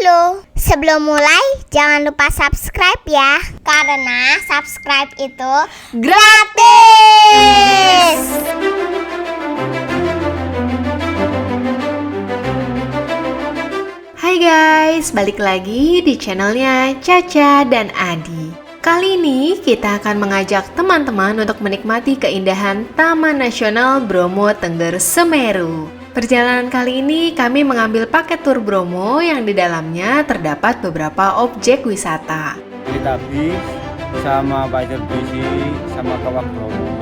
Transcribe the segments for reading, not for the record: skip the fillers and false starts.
Halo, sebelum mulai jangan lupa subscribe ya, karena subscribe itu gratis. Hai guys, balik lagi di channelnya Caca dan Adi. Kali ini kita akan mengajak teman-teman untuk menikmati keindahan Taman Nasional Bromo Tengger Semeru. Perjalanan kali ini kami mengambil paket tur Bromo yang di dalamnya terdapat beberapa objek wisata. Kita bis sama pasir besi sama kawah Bromo,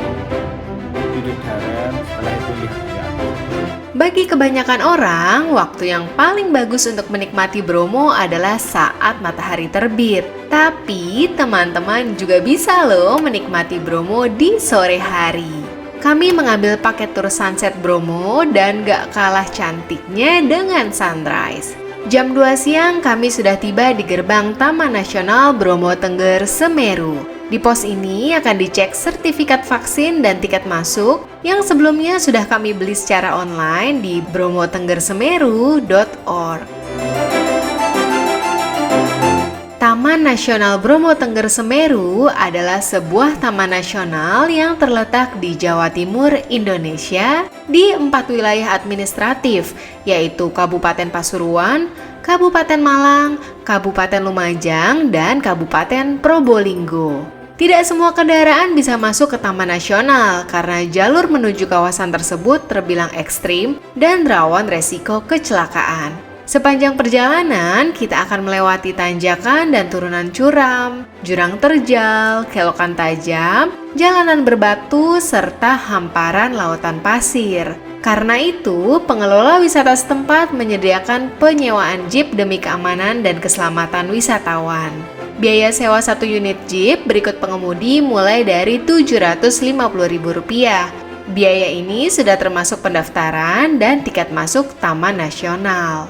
duduk bareng, setelah itu lihat. Bagi kebanyakan orang, waktu yang paling bagus untuk menikmati Bromo adalah saat matahari terbit. Tapi teman-teman juga bisa loh menikmati Bromo di sore hari. Kami mengambil paket tur sunset Bromo dan gak kalah cantiknya dengan sunrise. Jam 2 siang kami sudah tiba di gerbang Taman Nasional Bromo Tengger Semeru. Di pos ini akan dicek sertifikat vaksin dan tiket masuk yang sebelumnya sudah kami beli secara online di bromotenggersemeru.org. Taman Nasional Bromo Tengger Semeru adalah sebuah taman nasional yang terletak di Jawa Timur, Indonesia di 4 wilayah administratif, yaitu Kabupaten Pasuruan, Kabupaten Malang, Kabupaten Lumajang, dan Kabupaten Probolinggo. Tidak semua kendaraan bisa masuk ke Taman Nasional karena jalur menuju kawasan tersebut terbilang ekstrim dan rawan resiko kecelakaan. Sepanjang perjalanan, kita akan melewati tanjakan dan turunan curam, jurang terjal, kelokan tajam, jalanan berbatu, serta hamparan lautan pasir. Karena itu, pengelola wisata setempat menyediakan penyewaan jeep demi keamanan dan keselamatan wisatawan. Biaya sewa 1 unit jeep berikut pengemudi mulai dari Rp750.000. Biaya ini sudah termasuk pendaftaran dan tiket masuk Taman Nasional.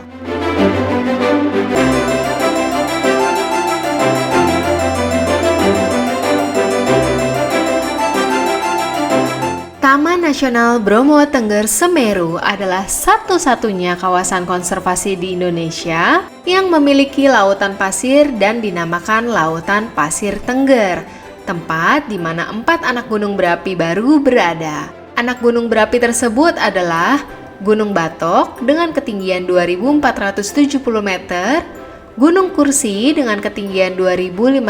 Taman Nasional Bromo Tengger Semeru adalah satu-satunya kawasan konservasi di Indonesia yang memiliki lautan pasir dan dinamakan Lautan Pasir Tengger, tempat di mana 4 anak gunung berapi baru berada. Anak gunung berapi tersebut adalah Gunung Batok dengan ketinggian 2.470 meter, Gunung Kursi dengan ketinggian 2.581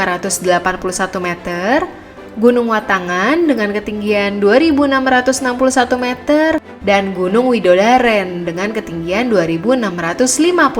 meter, Gunung Watangan dengan ketinggian 2.661 meter, dan Gunung Widodaren dengan ketinggian 2.650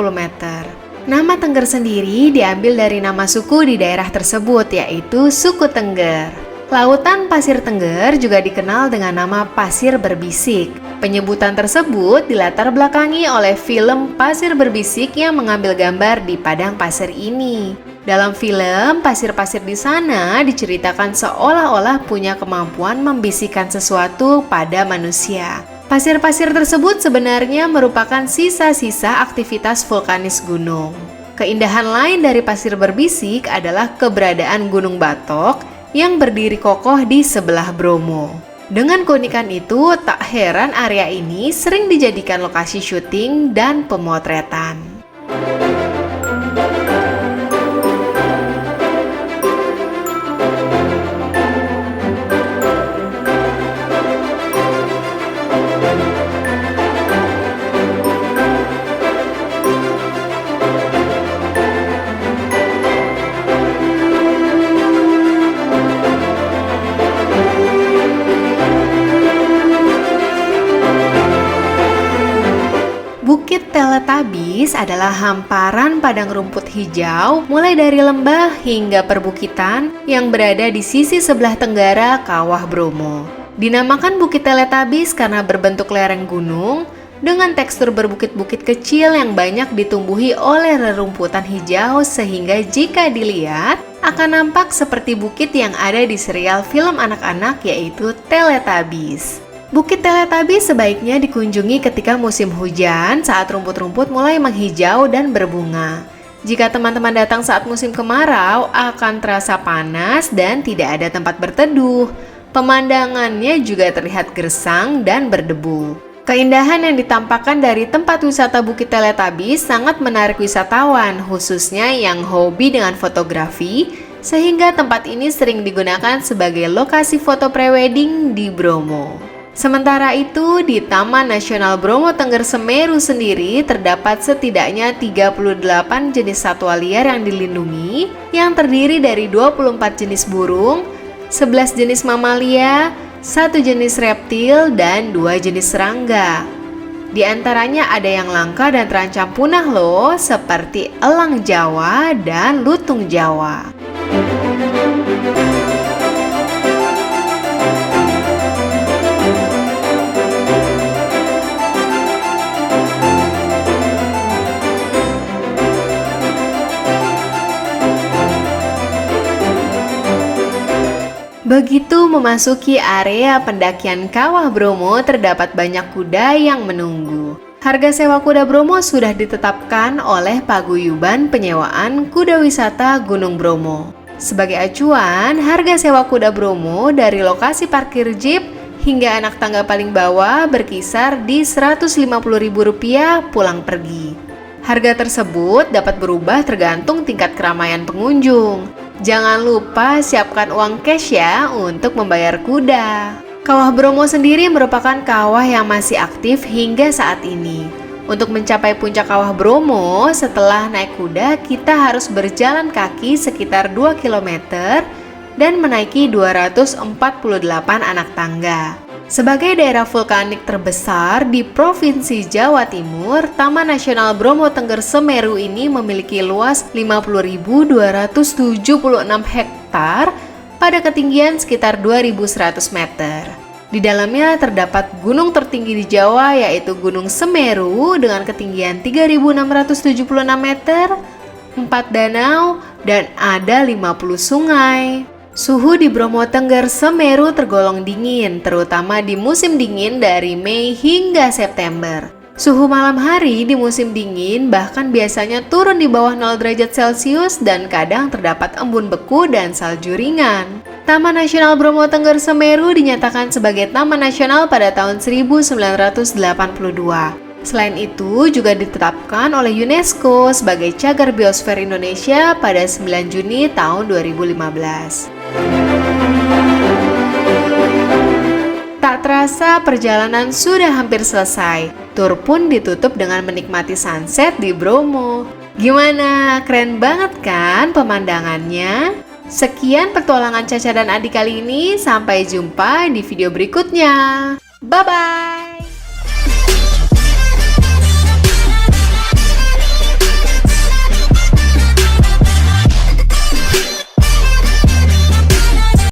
meter. Nama Tengger sendiri diambil dari nama suku di daerah tersebut, yaitu suku Tengger. Lautan Pasir Tengger juga dikenal dengan nama Pasir Berbisik. Penyebutan tersebut dilatar belakangi oleh film Pasir Berbisik yang mengambil gambar di padang pasir ini. Dalam film, pasir-pasir di sana diceritakan seolah-olah punya kemampuan membisikkan sesuatu pada manusia. Pasir-pasir tersebut sebenarnya merupakan sisa-sisa aktivitas vulkanis gunung. Keindahan lain dari Pasir Berbisik adalah keberadaan Gunung Batok yang berdiri kokoh di sebelah Bromo. Dengan keunikan itu, tak heran area ini sering dijadikan lokasi syuting dan pemotretan. Bukit Teletabis adalah hamparan padang rumput hijau mulai dari lembah hingga perbukitan yang berada di sisi sebelah tenggara Kawah Bromo. Dinamakan Bukit Teletabis karena berbentuk lereng gunung dengan tekstur berbukit-bukit kecil yang banyak ditumbuhi oleh rerumputan hijau sehingga jika dilihat akan nampak seperti bukit yang ada di serial film anak-anak yaitu Teletubbies. Bukit Teletabis sebaiknya dikunjungi ketika musim hujan saat rumput-rumput mulai menghijau dan berbunga. Jika teman-teman datang saat musim kemarau, akan terasa panas dan tidak ada tempat berteduh. Pemandangannya juga terlihat gersang dan berdebu. Keindahan yang ditampakkan dari tempat wisata Bukit Teletubbies sangat menarik wisatawan, khususnya yang hobi dengan fotografi, sehingga tempat ini sering digunakan sebagai lokasi foto prewedding di Bromo. Sementara itu, di Taman Nasional Bromo Tengger Semeru sendiri terdapat setidaknya 38 jenis satwa liar yang dilindungi, yang terdiri dari 24 jenis burung, 11 jenis mamalia, 1 jenis reptil, dan 2 jenis serangga. Di antaranya ada yang langka dan terancam punah loh, seperti elang Jawa dan lutung Jawa. Begitu memasuki area pendakian Kawah Bromo, terdapat banyak kuda yang menunggu. Harga sewa kuda Bromo sudah ditetapkan oleh Paguyuban Penyewaan Kuda Wisata Gunung Bromo. Sebagai acuan, harga sewa kuda Bromo dari lokasi parkir jeep hingga anak tangga paling bawah berkisar di Rp150.000 pulang pergi. Harga tersebut dapat berubah tergantung tingkat keramaian pengunjung. Jangan lupa siapkan uang cash ya untuk membayar kuda. Kawah Bromo sendiri merupakan kawah yang masih aktif hingga saat ini. Untuk mencapai puncak Kawah Bromo, setelah naik kuda kita harus berjalan kaki sekitar 2 km dan menaiki 248 anak tangga. Sebagai daerah vulkanik terbesar di Provinsi Jawa Timur, Taman Nasional Bromo Tengger Semeru ini memiliki luas 50.276 hektar pada ketinggian sekitar 2.100 meter. Di dalamnya terdapat gunung tertinggi di Jawa, yaitu Gunung Semeru dengan ketinggian 3.676 meter, 4 danau, dan ada 50 sungai. Suhu di Bromo Tengger Semeru tergolong dingin, terutama di musim dingin dari Mei hingga September. Suhu malam hari di musim dingin bahkan biasanya turun di bawah 0 derajat Celcius dan kadang terdapat embun beku dan salju ringan. Taman Nasional Bromo Tengger Semeru dinyatakan sebagai Taman Nasional pada tahun 1982. Selain itu, juga ditetapkan oleh UNESCO sebagai Cagar Biosfer Indonesia pada 9 Juni tahun 2015. Tak terasa perjalanan sudah hampir selesai. Tur pun ditutup dengan menikmati sunset di Bromo. Gimana? Keren banget kan pemandangannya? Sekian petualangan Caca dan Adi kali ini. Sampai jumpa di video berikutnya. Bye-bye!